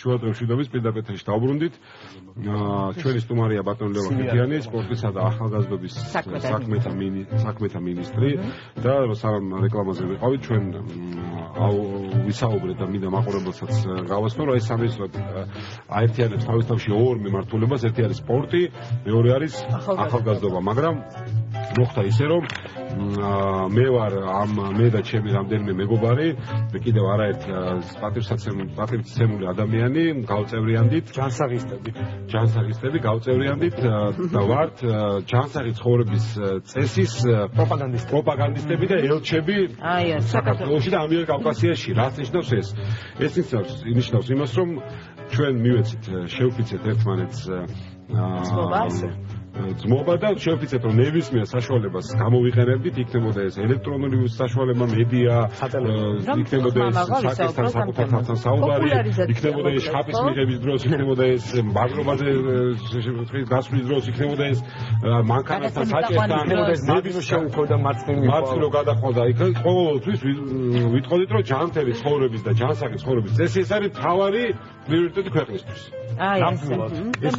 შუადღემშვიდობის პირდაპირ ეთერში დავბრუნდით. ჩვენი სტუმარია ბატონი ლევან ხეთიანი, სპორტისა და ახალგაზრდობის საქმეთა მინისტრი და სამ რეკლამაზე ვიყავით ჩვენ ვისაუბრეთ და მინდა მაყურებელსაც გავასწრო რომ ეს სამიზნოდ აერთიანებს თავის თავში ორ მიმართულებას, ერთი არის სპორტი, მეორე არის ახალგაზრდობა, მაგრამ მოხდა ისე რომ მე და ჩემი რამდენიმე მეგობარი და კიდევ არაერთი პატრიოტული ადამიანი გავწევრიანდით ჯანსაღისტები გავწევრიანდით და ვართ ჯანსაღი ცხოვრების წესის პროპაგანდისტები და ელჩები საქართველოში და ამიერკავკასიაში. რაც ნიშნავს ეს ნიშნავს იმას რომ ჩვენ მივეცით შევფიცეთ ერთმანეთს ძმობა და შევფიცეთ რომ ნებისმიერ საშუალებას გამოვიყენებდით, იქნებოდა ეს ელექტრონული საშუალება, მედია, იქნებოდა ეს საკითხთან საკუთარ თავთან საუბარი, იქნებოდა ეს შხაპის მიღების დროს, იქნებოდა ეს ბაგრობაზე გასვლის დროს, იქნებოდა ეს მანქანასთან საჭესთან, ნებისმიერ შეუქმდა მარცხნივ გადაყოლდა. იქ ყოველთვის ვიტყოდით რომ ჯანმრთელი ცხოვრების და ჯანსაღი ცხოვრების წესი ეს არის მთავარი პრიორიტეტი ქვეყნისთვის. ეს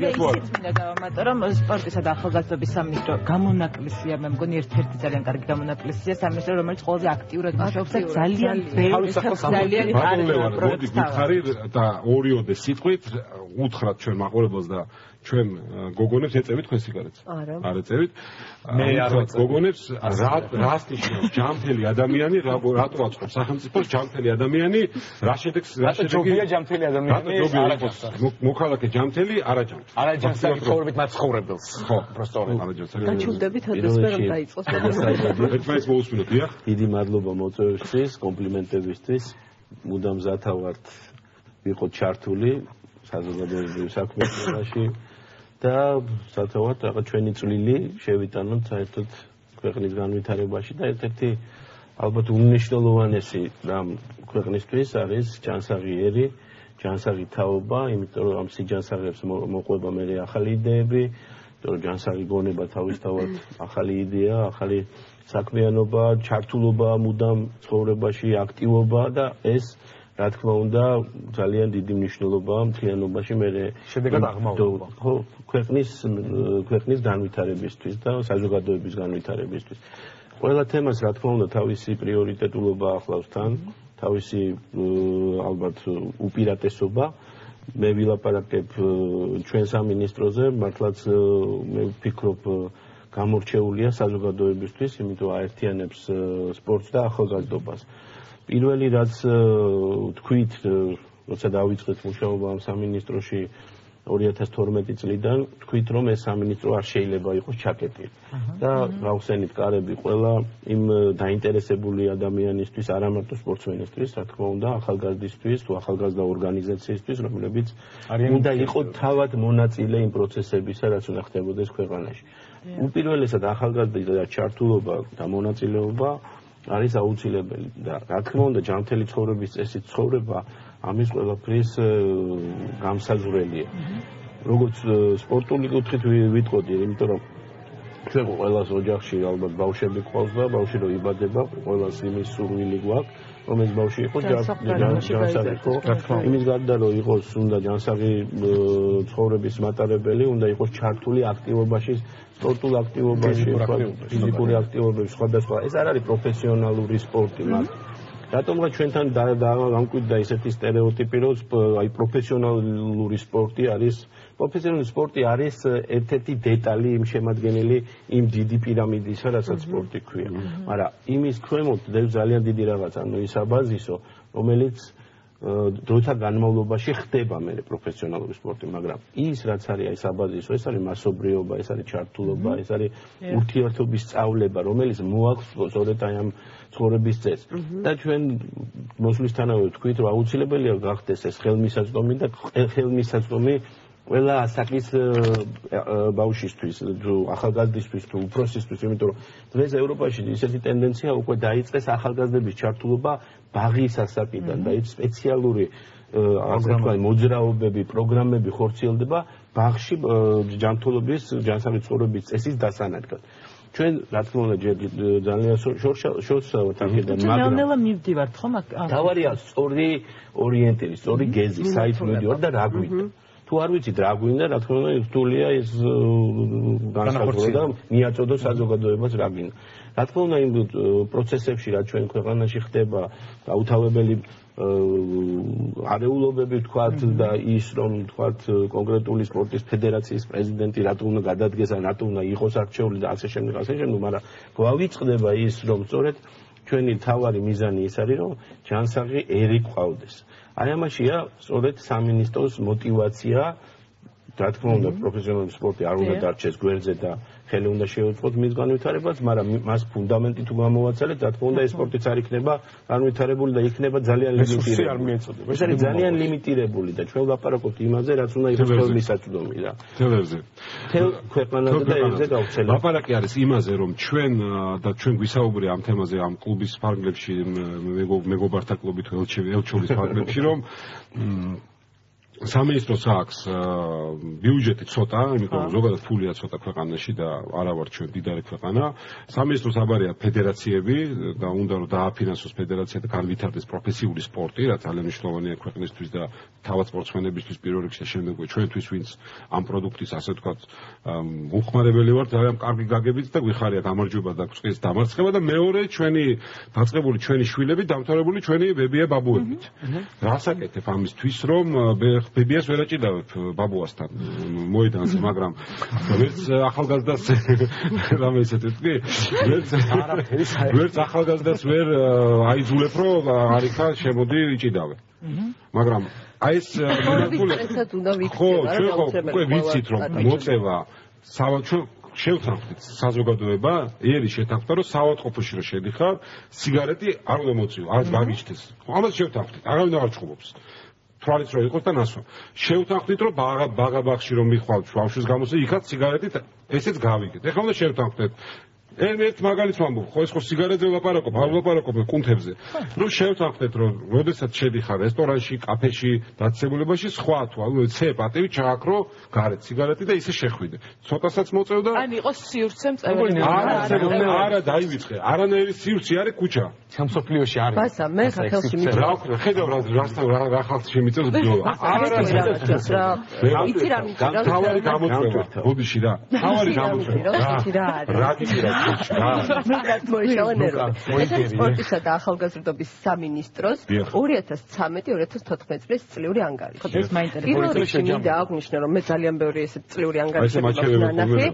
მინდა დავამატო რომ სპორტისა და ახალგაზრდობის სამინისტრო გამონაკლისია, მე მგონი ერთ-ერთი ძალიან კარგი გამონაკლისია სამინისტრო, რომელიც ყველაზე აქტიურად მუშაობს და ძალიან ბევრი გითხარი და ორიოდე სიტყვით უთხრათ ჩვენ მაყურებელს და ჩვენ გოგონებს ეწევით თქვენ სიგარეტს? არ ეწევით. მე არ გოგონებს რას ნიშნავს ჯანმრთელი ადამიანი, რატო აწყობს სახელმწიფოს ჯანმრთელი ადამიანი, რა შედეგია ჯანმრთელი ადამიანი? მოქალაქე ჯანმრთელი, არა ჯანმრთელი. არა ჯანსაღი ცხოვრებით მაცხოვრებელს. ხო, პროსტორად. არა ჯანსაღი. გაჩვდებით ოდესმე რომ დაიწყოს. ერთმანეთს მოусმინოთ, დიახ. დიდი მადლობა მოწვევისთვის, კომპლიმენტებისთვის. მუდამ მზათა ვართ ვიყოთ ჩართული საზოგადოებრივ საქმეებში და სათავად რაღაც ჩვენი წვლილი შევიტანოთ საერთოდ ქვეყნის განვითარებაში და ერთ-ერთი ალბათ უმნიშვნელოვანესი რამ ქვეყნისთვის არის ჯანსაღი ჯანსაღი თაობა, იმიტომ რომ ამ სიჯანსაღებს მოყვება მე ახალი იდეები, იმიტომ რომ ჯანსაღი გონება თავისთავად ახალი იდეა, ახალი საქმიანობა, ჩართულობა მუდამ ცხოვრებაში, აქტივობა და ეს რა თქმა უნდა ძალიან დიდი მნიშვნელობაა მთლიანობაში მე შედეგად აღმავლობა. ხო, ქვეყნის განვითარებისთვის და საზოგადოების განვითარებისთვის. ყველა თემას რა თქმა უნდა თავისი პრიორიტეტულობა ახლავს თან, თავისი ალბათ უპირატესობა. მე ვილაპარაკებ ჩვენ სამინისტროზე, მართლაც მე ვფიქრობ გამორჩეულია საზოგადოებისთვის, იმიტომ აერთიანებს სპორტს და ახალგაზრდობას. პირველი რაც თქვით, როცა დავიწყეთ მუშაობა ამ სამინისტროში 2012 წლიდან, თქვით რომ ეს სამინისტრო არ შეიძლება იყოს ჩაკეტილი. და გავხსენით კარები ყველა იმ დაინტერესებული ადამიანისთვის, არა მარტო სპორტსმენისთვის, რა თქმა უნდა, ახალგაზრდისთვის, თუ ახალგაზრდა ორგანიზაციისთვის, რომლებიც უნდა იყოს თავად მონაწილე იმ პროცესებისა, რაც უნდა ხდებოდეს ქვეყანაში. უპირველესად ახალგაზრდა ჩართულობა და მონაწილეობა არის აუცილებელი და რა თქმა უნდა ჯანმრთელი ცხოვრების წესით ცხოვრება ამის ყველაფრის გამსაზღვრელია. როგორც სპორტული კუთხით ვიტყოდი, იმიტომ რომ ჩვენ ყველას ოჯახში ალბათ ბავშვები ყავს და ბავშვი რო იბადება, ყველას იმის სურვილი გვაქვს, რომ ეს ბავშვი იყოს ჯანსაღი, ხო? იმის გარდა რომ იყოს უნდა ჯანსაღი ცხოვრების მატარებელი, უნდა იყოს ჩართული აქტივობაში, სპორტულ აქტივობაში, ფიზიკური აქტივობებში, სხვადასხვა. ეს არ არის პროფესიონალური სპორტი, მაგრამ რატომღა ჩვენთან დამკვიდრდა ისეთი სტერეოტიპი, რომ აი პროფესიონალური სპორტი არის ერთ-ერთი დეტალი იმ შემადგენელი იმ დიდი პირამიდისა, რასაც სპორტი ქვია. მაგრამ იმის ქვემოთ ძალიან დიდი რაღაც, ანუ ის აბაზისო, რომელიც დროთა განმავლობაში ხდება მე პროფესიონალური სპორტი, მაგრამ ის რაც არის აი საბაზისო, ეს არის მასობრიობა, ეს არის ჩართულობა, ეს არის ურთიერთობის სწავლება, რომელიც მოაქვს სწორედ აი ამ ცხოვრების წესს. და ჩვენ მოსვლისთანავე ვთქვით, რომ აუცილებელია გახდეს ეს ხელმისაწვდომი და ხელმისაწვდომი ყველა ასაკის ბავშვისთვის, ახალგაზრდისთვის თუ უფროსისთვის, იმიტომ რომ დღეს ევროპაში ისეთი ტენდენცია უკვე დაიწყეს ახალგაზრდების ჩართულობა ბაღის ასაკიდან და ის სპეციალური მოძრაობები, პროგრამები ხორციელდება ბაღში ჯანმრთელობის, ჯანსაღი ცხოვრების წესის დასანადგად. ჩვენ რა თქმა უნდა ძალიან შორსავთ აქედან, მაგრამ ნელა მივდივართ ხომ აქ? თავარია სწორი ორიენტირი, სწორი გეზი, საით მივდივარ და რა გვინდა. თუ არ ვიცით რა გვინდა, რა თქმა უნდა, რთულია ეს განსაზღვრა და მიაწოდო საზოგადოებას რა გვინდა. რა თქმა უნდა, იმ პროცესებში, რაც ჩვენ ქვეყანაში ხდება, გაუთავებელი არეულობები ვთქვათ და ის რომ ვთქვათ კონკრეტული სპორტის ფედერაციის პრეზიდენტი რატო უნდა გადადგეს ან რატო უნდა იყოს არჩეული და ასე შემდეგ, მაგრამ გვავიწყდება ის რომ სწორედ ჩვენი თავარი მიზანი ის არის რომ ჯანსაღი ერი ყავდეს. აი ამაშია სწორედ სამინისტროს мотиваცია, რა თქმა უნდა პროფესიონალური სპორტი არ უნდა დარჩეს გვერდზე და ხელი უნდა შეუწყოთ მის განვითარებას, მაგრამ მას ფუნდამენტი თუ გამოვაცალეთ, რა თქმა უნდა ეს სპორტიც არ იქნება განვითარებული და იქნება ძალიან ლიმიტირებული. ეს არის ძალიან ლიმიტირებული და ჩვენ ვლაპარაკობთ იმაზე, რაც უნდა იყოს ხელმისაწვდომი რა. თელებზე. თელ ქვეყანაზე და ერზე გავხსენებთ. ლაპარაკი არის იმაზე, რომ ჩვენ გვისაუბრე ამ თემაზე ამ კლუბის ფარგლებში, მეგობართა კლუბით ელჩოვის ფარგლებში, რომ სამინისტროს აქვს ბიუჯეტი ცოტა, იმიტომ რომ ზოგადად ფულია ცოტა ქვეყანაში და არა ვარ ჩვენ დიდარი ქვეყანა. სამინისტროს აბარია ფედერაციები და უნდა რომ დააფინანსოს ფედერაცია და განვითარდეს პროფესიული სპორტი, რაც ძალიან მნიშვნელოვანია ქვეყნისთვის და თავად სპორტსმენებისთვის პირველ რიგში და შემდეგვე ჩვენთვის, ვინც ამ პროდუქტის ასე ვთქვათ მომხმარებელი ვართ, ძალიან კარგი გაგებით და გვიხარია გამარჯვება და გვწყის დამარცხება და მეორე ჩვენი დაწყებული ჩვენი შვილები დამთავრებული ჩვენი ბებია ბაბუებით. რასაკეთებ ამისთვის რომ ბებიას ვერ აჭიდავებ ბაბუასთან მოედანზე, მაგრამ ვერც ახალგაზრდას რამე ისეთ თქვი, ვერც ახალგაზრდას ვერ აიძულებ რომ არიქა შემოდი იჭიდავე. მაგრამ აი ეს უკვე ვიცით რომ მოწევა შევთანხმდით საზოგადოება, ერი შეთანხმდა რომ საავადმყოფოში რომ შედიხარ, სიგარეტი არ უნდა მოწიო, არც გაგიჩნდეს. ამას შევთანხმდით, არავინ აღარ ჩხუბობს. თვალიც რო იყოს და ნასვა. შევთანხმდით რომ ბაღაბაღში რომ მიხვალთ ბავშვის გამოსე, იქაც სიგარეტით ესეც გავიგეთ. ეხლა უნდა შევთანხმდეთ. ერთ მაგალითს ვამბობ, ხო ეს ხო სიგარეტზე ვლაპარაკობ, არ ვლაპარაკობ კუნთებზე. რომ შევთანხმდეთ რომ როდესაც შედიხარ რესტორანში, კაფეში, დაწესებულებაში, სხვა თუ C პატივი ჩააქრო გარეთ სიგარეტი და ისე შეხვიდე. ცოტასაც მოწევ და ან იყოს სივრცე მწეველი. არა, დაივიწყე. არანაირი სივრცე არის ქუჩა. სამსოფლიოში არის. ბასა, მე ხელში მიწევ. რა ვქნა, ხედავ რა ხალხს შემიწევს ბრძოლა. არა, იცი რა მიწევ. თავარი გამოწვევა. ბოდიში რა. თავარი გამოწვევა. რა გიჭირა? სპორტისა და ახალგაზრდობის სამინისტროს 2013-2014 წლის წლიური ანგარიში. პირველ რიგში მინდა აღვნიშნო, რომ მე ძალიან ბევრი ესეთ წლიური ანგარიშები ნანახი.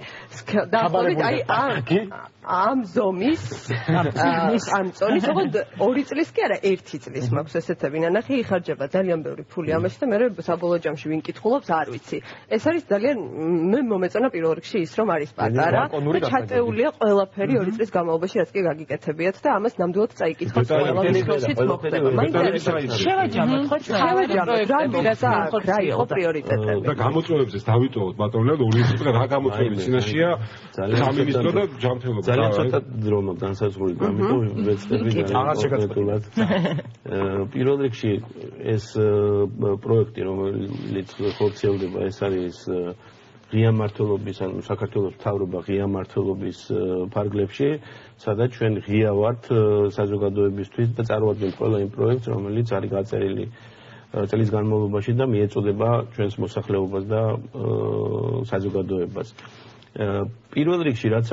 დაახლოებით აი ამ ზომის ამ წონის, ოღონდ 2 წლის კი არა, 1 წლის მაქვს ესეთები ნანახი, იხარჯება ძალიან ბევრი ფული ამაში და მე საბოლოო ჯამში ვინ კითხულობს, არ ვიცი. ეს არის ძალიან მე მომეწონა პირველ რიგში ის, რომ არის პატარა და ჩატეულია ყველაფერი 2 წლის განმავლობაში, რაც კი გაგიკეთებიათ და ამას ნამდვილად წაიკითხოთ ყველაფერს მოხდება. შევაჯამოთ ხო რა იყო პრიორიტეტები. და გამოწვევებს დავიტოვოთ ბატონო, 2 წელი რა გამოწვევების წინაშეა სამინისტრო და ჯანმრთელობა. ძალიან ცოტა დრო განსაზღვრული, ამიტომ ვეცდები კონკრეტულად. პირველ რიგში ეს პროექტი, რომელიც ხორციელდება, ეს არის ღია მმართველობის ან საქართველოს მთავრობა ღია მმართველობის ფარგლებში, სადაც ჩვენ ღია ვართ საზოგადოებისთვის და წარმოადგენთ ყველა იმ პროექტს, რომელიც არის გაწერილი წლის განმავლობაში და მიეწოდება ჩვენს მოსახლეობას და საზოგადოებას. პირველ რიგში რაც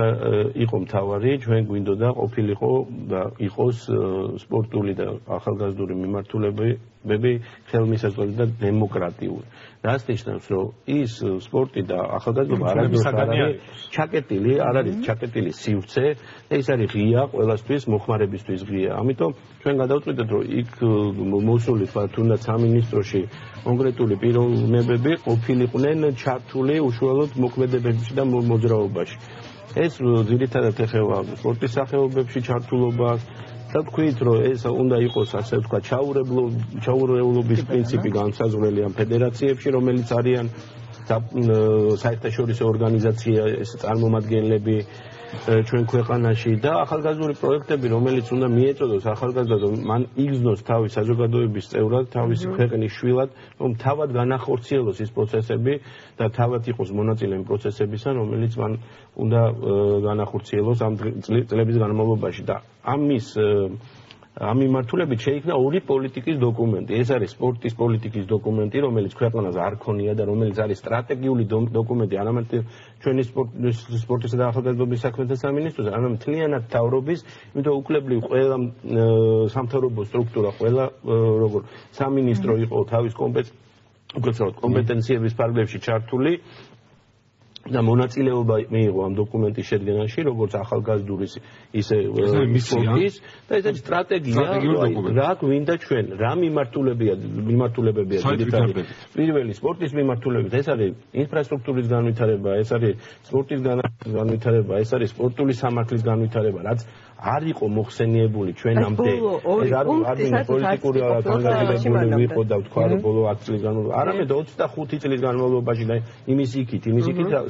იყო მთავარი, ჩვენ გვინდოდა ყოფილიყო და იყოს სპორტული და ახალგაზრდული მიმართულებები ხელმისაწვდომი და დემოკრატიული. რაც ნიშნავს, რომ ის სპორტი და ახალგაზრდობა არ არის ჩაკეტილი, არ არის ჩაკეტილი სივრცე, ეს არის ღია ყველასთვის, მოხმარებისთვის ღია. ამიტომ ჩვენ გადავწყვიტეთ, რომ იქ მოსული თუნდაც სამინისტროში კონკრეტული პიროვნებები ყოფილიყვნენ ჩართული უშუალოდ მოქმედებებში და მოძრაობაში. ეს ძირითადად ეხება სპორტის სახეობებში ჩართულობას და თქვით, რომ ეს უნდა იყოს ასე ვთქვათ ჩაურევლობის პრინციპი განსაზღვრელი ამ ფედერაციებში, რომელიც არიან საერთაშორისო ორგანიზაცია, ეს წარმომადგენლები ჩვენ ქვეყანაში და ახალგაზრდული პროექტები, რომელიც უნდა მიეწოდოს ახალგაზრდას, მან იგრძნოს თავის საზოგადოების წევრად, თავისი ქვეყნის შვილად, რომ თავად განახორციელოს ის პროცესები და თავად იყოს მონაწილე იმ პროცესებისა, რომელიც მან უნდა განახორციელოს ამ წლების განმავლობაში და ამ მიმართულებით შეიქმნა ორი პოლიტიკის დოკუმენტი. ეს არის სპორტის პოლიტიკის დოკუმენტი, რომელიც ქვეყანას არ ქონია და რომელიც არის სტრატეგიული დოკუმენტი არამედ ჩვენი სპორტისა და ახალგაზრდობის საქმეთა სამინისტროს, არამედ მთლიანად მთავრობის, იმიტომ უკლებლივ ყველა სამთავრობო სტრუქტურა, ყველა როგორ სამინისტრო იყო თავის კომპეტენციების ფარგლებში ჩართული და მონაწილეობა მიიღო ამ დოკუმენტის შედგენაში, როგორც ახალგაზრდულის, ისე სპორტის და ეს არის სტრატეგია, რა გვინდა ჩვენ, რა მიმართულებებია ძირითადად. პირველი სპორტის მიმართულებით, ეს არის ინფრასტრუქტურის განვითარება, ეს არის სპორტის განვითარება, ეს არის სპორტული სამართლის განვითარება, რაც არ იყო მოხსენიებული ჩვენამდე. ეს არ პოლიტიკური განვითარებული ვიყო და ვთქვა, რომ ბოლო 10 წლის განმავლობაში, არამედ 25 წლის განმავლობაში და იმის იქით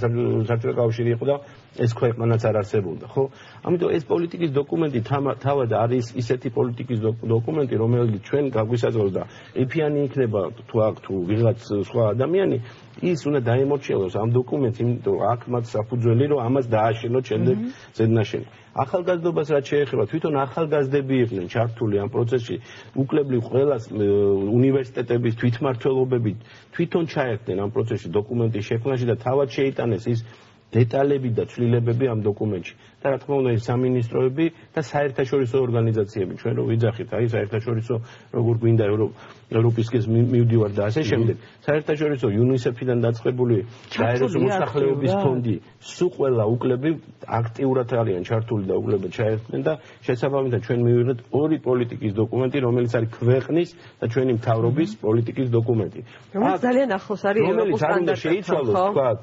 საერთო კავშირი იყო და ეს ქვეყანაც არ არსებობდა, ხო? ამიტომ ეს პოლიტიკის დოკუმენტი თავად არის ისეთი პოლიტიკის დოკუმენტი, რომელიც ჩვენ გაგვისაძლევს და ეფიანი იქნება თუ ვიღაც სხვა ადამიანი, ის უნდა დაემორჩილოს ამ დოკუმენტს, იმიტომ აქ მათ საფუძველი რომ ამას დააშენოთ შემდეგ ზედნაშენი. ახალგაზრდობას რაც შეეხება, თვითონ ახალგაზრდები იყვნენ ჩართული ამ პროცესში, უკლებლივ ყველა უნივერსიტეტების თვითმმართველობები თვითონ ჩაერთნენ ამ პროცესში დოკუმენტის შექმნაში და თავად შეიტანეს ის დეტალები და ცვლილებები ამ დოკუმენტში. და რა თქმა უნდა, ის სამინისტროები და საერთაშორისო ორგანიზაციები, ჩვენ რო ვიძახით, აი საერთაშორისო როგორ გვინდა ევროპისკენ მივდივარ და ასე შემდეგ. საერთაშორისო UNICEF-დან დაწყებული გაეროს მოსახლეობის ფონდი, სულ ყველა უკლებლივ აქტიურად არიან ჩართული და უკლებლივ ჩაერთნენ და შესაბამისად ჩვენ მივიღეთ ორი პოლიტიკის დოკუმენტი, რომელიც არის ქვეყნის და ჩვენი მთავრობის პოლიტიკის დოკუმენტი. რომელიც ძალიან ახლოს არის ევროპულ სტანდარტებთან. შეიცვალოს, თქვათ,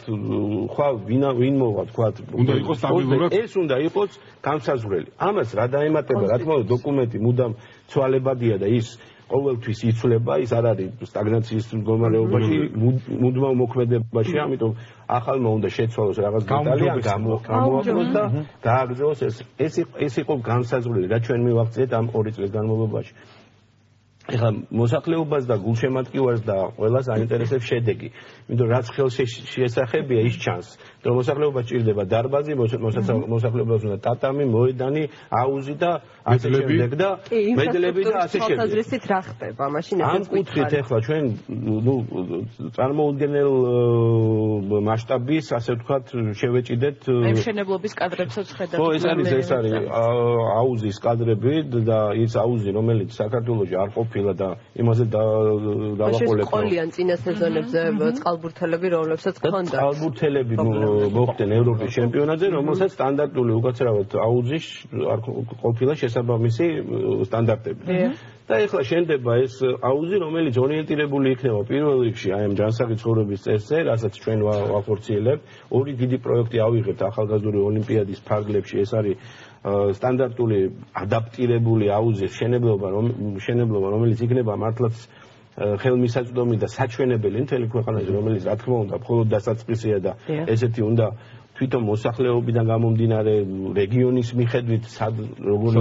ხვალ ვინ მოვა, თქვათ, უნდა იყოს სტაბილურად. ეს უნდა იყოს განსაზღვრელი. ამას რა დაემატება, რა თქმა უნდა, დოკუმენტი მუდამ ცვალებადია და ის ყოველთვის იცვლება, ის არ არის სტაგნაციის მდგომარეობაში, მუდმივ მოქმედებაში, ამიტომ ახალმა უნდა შეცვალოს რაღაც დეტალი, გამოაქვეყნოს და გააგრძელოს ეს იყო განსაზღვრელი, რა ჩვენ მივაღწიეთ ამ 2 წლის განმავლობაში. ეხლა მოსახლეობას და გულშემატკივარს და ყველას აინტერესებს შედეგი. იმიტომ რაც ხელს შეესახებია ის ჩანს. რომ მოსახლეობა ჭირდება დარბაზი, მოსახლეობას უნდა ტატამი, მოედანი, აუზი და ასე შემდეგ და მედლები და ასე შემდეგ. თვალსაზრისით რა ხდება? მაშინ ამ კუთხით ეხლა ჩვენ წარმოუდგენელ მასშტაბის, ასე ვთქვათ, შევეჭიდეთ მშენებლობის კადრებსაც ხედავთ. ხო, ეს არის აუზის კადრები და ის აუზი, რომელიც საქართველოში არ ყოფილა და იმაზე დავაყოლებ. ყოლიან წინა სეზონებზე წყალბურთელები, რომლებსაც ჰქონდათ. წყალბურთელები მოხდნენ ევროპის ჩემპიონატზე, რომელსაც სტანდარტული უკაცრავად აუზის არ ყოფილა შესაბამისი სტანდარტები. და ეხლა შენდება ეს აუზი, რომელიც ორიენტირებული იქნება პირველ რიგში აი ამ ჯანსაღი ცხოვრების წესზე, რასაც ჩვენ ვახორციელებთ. ორი დიდი პროექტი ავიღებთ ახალგაზრდული ოლიმპიადის ფარგლებში, ეს არის სტანდარტული ადაპტირებული აუზის მშენებლობა, რომელიც იქნება მართლაც ხელმისაწვდომი და საჩვენებელი მთელი ქვეყანაზე, რომელიც რა თქმა უნდა მხოლოდ დასაწყისია და ესეთი უნდა თვითონ მოსახლეობიდან გამომდინარე რეგიონის მიხედვით როგორ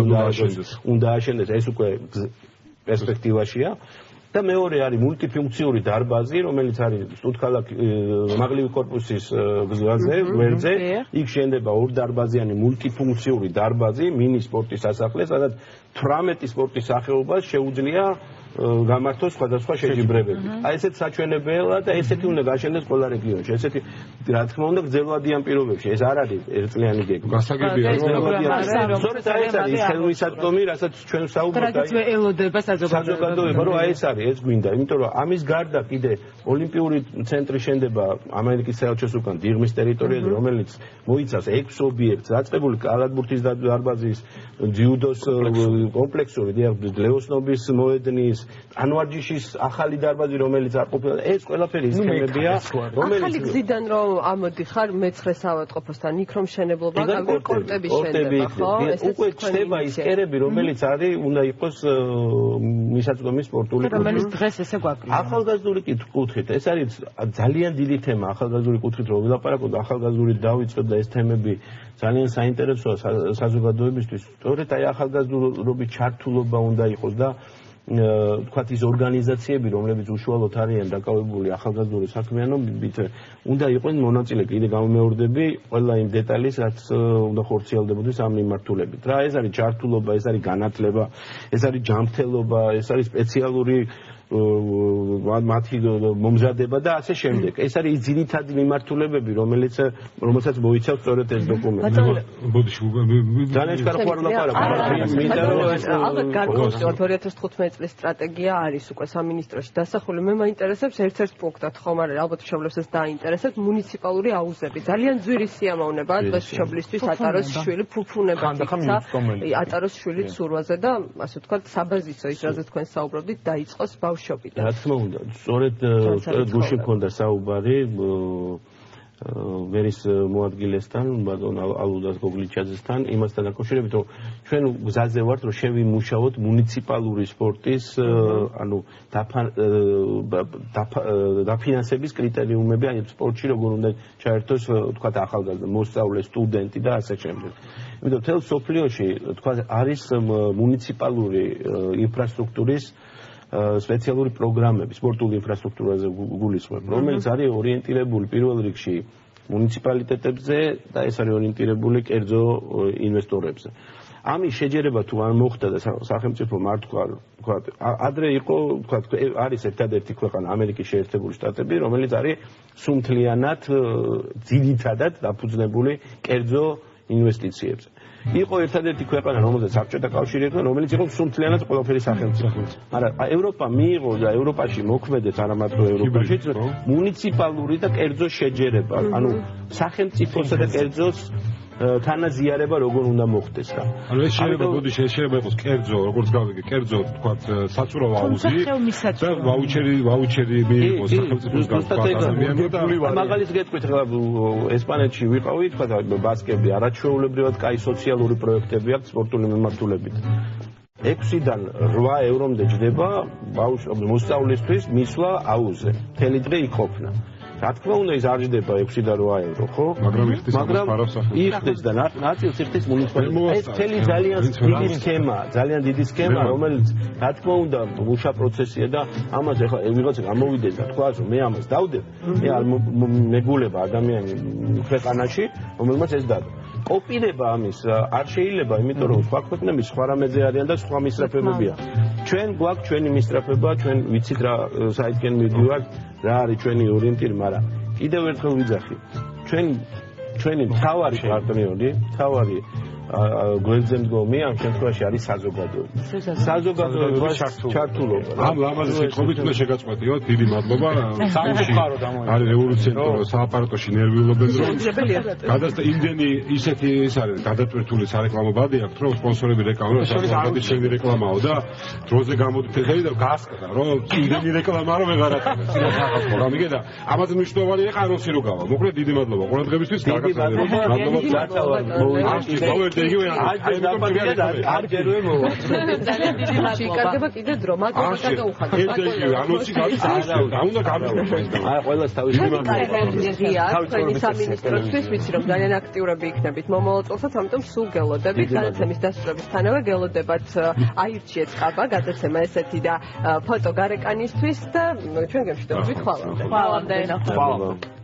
უნდა აშენდეს, ეს უკვე პერსპექტივაშია. და მეორე არის მულტიფუნქციური დარბაზი, რომელიც არის სტუდქალაქ მაღლივი კორპუსის გზაზე, გვერდზე. იქ შენდება ორ დარბაზიანი მულტიფუნქციური დარბაზი, მინი სპორტის სასახლე, სადაც 18 სპორტის სახეობას შეუძლია გამართოს სხვადასხვა შეჯიბრებები. აი ესეთ საჩვენებელა და ესეთი უნდა გაშენდეს ყველა რეგიონში. ესეთი რა თქმა უნდა გრძელვადიან პირობებში. ეს არ არის ერთწლიანი გეგმა. გასაგებია სწორედ ეს არის ხელმისაწვდომი, რასაც ჩვენ საუბრობთ. რაც ელოდება საზოგადოება, რომ აი ეს არის, ეს გვინდა. იმიტომ რომ ამის გარდა კიდე ოლიმპიური ცენტრი შენდება ამერიკის საელჩოს უკან დიღმის ტერიტორიაზე, რომელიც მოიცავს 6 ობიექტს, დაწყებული კალათბურთის დარბაზის, ძიუდოს კომპლექსური, ლეოსნობის მოედნის, ანვარჯიშის ახალი დარბაზი რომელიც არ ყოფილა ეს ყველაფერი ის თემებია რომელიც ახალი გზიდან რომ ამოდიხარ მეცხრე საავადმყოფოსთან იქ რომ მშენებლობა გავიგე კორტები შენდება ხო უკვე ჩდება ის კერები რომელიც არის უნდა იყოს მისაწვდომი სპორტული კლუბი რომელიც დღეს ესე გვაქვს ახალგაზრდული კუთხით ეს არის ძალიან დიდი თემა ახალგაზრდული კუთხით რომ ვილაპარაკოთ ახალგაზრდული დავიწყოთ და ეს თემები ძალიან საინტერესოა საზოგადოებისთვის სწორედ აი ახალგაზრდობის ჩართულობა უნდა იყოს და თქვათ ის ორგანიზაციები რომლებიც უშუალოდ არიან დაკავებული ახალგაზრდული საქმიანობით უნდა იყვნენ მონაწილე კიდე გამომეორდები ყველა იმ დეტალის რაც უნდა ხორციელდებოდეს ამ მიმართულებით რა ეს არის ჩართულობა ეს არის განათლება ეს არის ჯანმრთელობა ეს არის სპეციალური მათი მომზადება და ასე შემდეგ. ეს არის ძირითადი მიმართულებები, რომელსაც მოიცავს სწორედ ეს დოკუმენტი. ძალიან კარგი ვლაპარაკობ. ალბათ გარკვეულწილად 2015 წლის სტრატეგია არის უკვე სამინისტროში დასახული. მე მაინტერესებს ერთ-ერთ პუნქტად ხომ არა, ალბათ მშობლებსაც დაინტერესებს მუნიციპალური აუზები. ძალიან ძვირი სიამოვნებაა დღეს მშობლისთვის ატაროს შვილი ფუფუნება იქცა. ატაროს შვილი ცურვაზე და ასე ვთქვათ საბაზისო ის რაზეც თქვენ საუბრობდით დაიწყოს რა თქმა უნდა, სწორედ გუშინ მქონდა საუბარი ვერის მოადგილესთან, ბატონ ალუდას გოგლიჩაძესთან, იმასთან დაკავშირებით, რომ ჩვენ გზაზე ვართ, რომ შევიმუშაოთ მუნიციპალური სპორტის, ანუ დაფინანსების კრიტერიუმები, აი სპორტში როგორ უნდა ჩაერთოს, თქვათ ახალგაზრდა, მოსწავლე, სტუდენტი და ასე შემდეგ. იმიტომ მთელ სოფლიოში, თქვათ, არის მუნიციპალური ინფრასტრუქტურის სპეციალური პროგრამები სპორტული ინფრასტრუქტურაზე გულისხმობ, რომელიც არის ორიენტირებული პირველ რიგში მუნიციპალიტეტებზე და ეს არის ორიენტირებული კერძო ინვესტორებზე. ამის შეჯერება თუ არ მოხდა და სახელმწიფომ არ თქვა, ადრე იყო, თქვა, არის ერთადერთი ქვეყანა ამერიკის შეერთებული შტატები, რომელიც არის სუმთლიანად ძირითადად დაფუძნებული კერძო ინვესტიციებზე. იყო ერთადერთი ქვეყანა, რომელზეც საბჭოთა კავშირი იყო, რომელიც იყო სუმთლიანად ყველაფერი სახელმწიფო. მაგრამ ევროპა მიიღო და ევროპაში მოქმედებს არა მარტო ევროპაში, მუნიციპალური და კერძო შეჯერება, ანუ სახელმწიფოსა და კერძოს თანაზიარება როგორ უნდა მოხდეს რა. ანუ ეს შეიძლება იყოს კერძო, როგორც გავიგე, კერძო, თქვათ, საწურავ აუზი და ვაუჩერი მიიღოს სახელმწიფოს გასწავლად. მაგალითს გეტყვით რა ესპანეთში ვიყავი, თქვათ, ბასკები არაჩვეულებრივად კაი სოციალური პროექტები აქვს სპორტული მიმართულებით. 6-დან 8 ევრომდე ჯდება მოსწავლისთვის მისვლა აუზზე. მთელი დღე იყოფნა. რა თქმა უნდა ის არ ჯდება 6-დან 8 евро, ხო? მაგრამ იხდეს და ნაწილს იხდეს მუნიციპალიტეტი. ეს მთელი ძალიან დიდი სქემა, რომელიც რა თქმა უნდა მუშა პროცესია და ამას ეხლა ვიღაცა გამოვიდეს და თქვა რომ მე ამას დავდებ, მე არ მეგულება ადამიანი ქვეყანაში, რომელმაც ეს დადო. კოპირება ამის არ შეიძლება, იმიტომ რომ სხვა ქვეყნები სხვა რამეზე არიან და სხვა მისწრაფებებია. ჩვენ გვაქვს ჩვენი მისწრაფება, ჩვენ ვიცით რა საერთკენ მიდივართ, რა არის ჩვენი ორიენტირი, მაგრამ კიდევ ერთხელ ვიძახი. ჩვენი მთავარი პარტნიორი, მთავარი გვერდზე მდგომი ამ შემთხვევაში არის საზოგადოება. საზოგადოების ჩართულობა. ამ ლამაზი სიტყვით უნდა შეგაწყვეტიო, დიდი მადლობა. არის რევოლუციური სააპარატოში ნერვიულობენ რომ გადასცა იმდენი ისეთი ის არის გადატვირთული სარეკლამო ბადი აქვს, რომ სპონსორები რეკლამაა, სადაც შენი რეკლამაო და დროზე გამოდით ეხელი და გასკდა, რომ იმდენი რეკლამა რომ ვეღარ აკეთებს. გამიგე და ამაზე მნიშვნელოვანია ყანოსი რო გავა. მოკლედ დიდი მადლობა ყურადღებისთვის. მადლობა. არ ჯეროე მოვა. ძალიან დიდი მადლობა. შეკარგება კიდე დრო, მაგრამ გადაუხადე. ანონსი გავიწევს. უნდა გავიწევს. აი ყველას თავის მიმართულებით. თქვენი სამინისტროსთვის ვიცი რომ ძალიან აქტიურები იქნებით მომავალ წელსაც, ამიტომ სულ გელოდებით გადაცემის დასრულებისთანავე გელოდებათ აირჩიეთ ყაბა გადაცემა ესეთი და ფოტო გარეკანისთვის და ჩვენ გემშვიდობებით ხვალამდე. ხვალამდე.